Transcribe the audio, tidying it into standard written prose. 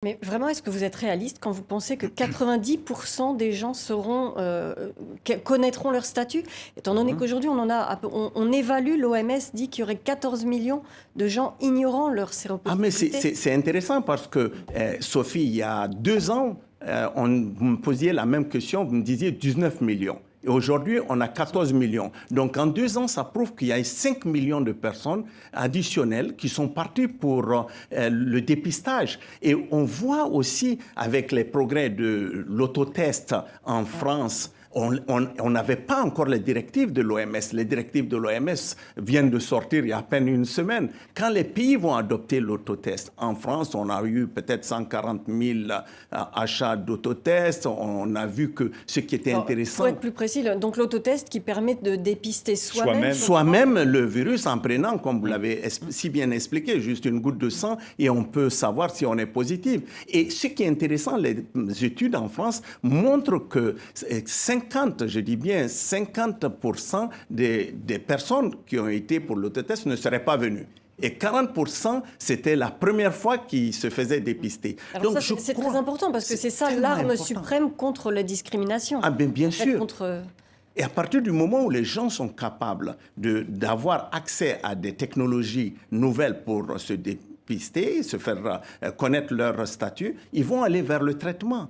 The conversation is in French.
Mais vraiment, est-ce que vous êtes réaliste quand vous pensez que 90% des gens connaîtront leur statut? Étant donné Mhm. qu'aujourd'hui, on évalue, l'OMS dit qu'il y aurait 14 millions de gens ignorant leur Ah, mais séropositivité. c'est intéressant parce que, Sophie, il y a 2 ans, vous me posiez la même question, vous me disiez 19 millions. Et aujourd'hui, on a 14 millions. Donc, en 2 ans, ça prouve qu'il y a 5 millions de personnes additionnelles qui sont parties pour le dépistage. Et on voit aussi, avec les progrès de l'autotest en France, on n'avait pas encore les directives de l'OMS. Les directives de l'OMS viennent de sortir il y a à peine une semaine. Quand les pays vont adopter l'autotest, en France, on a eu peut-être 140 000 achats d'autotests. On a vu que ce qui était Il faut intéressant, être plus précis. Donc l'autotest qui permet de dépister soi-même. soi-même le virus en prenant, comme vous l'avez si bien expliqué, juste une goutte de sang et on peut savoir si on est positif. Et ce qui est intéressant, les études en France montrent que 50, je dis bien 50% des personnes qui ont été pour l'autotest ne seraient pas venues. Et 40%, c'était la première fois qu'ils se faisaient dépister. Alors Donc, ça, c'est très important parce que c'est ça tellement l'arme important. suprême contre la discrimination. Ah, bien En fait, sûr. contre... Et à partir du moment où les gens sont capables d'avoir accès à des technologies nouvelles pour se dépister, se faire connaître leur statut, ils vont aller vers le traitement.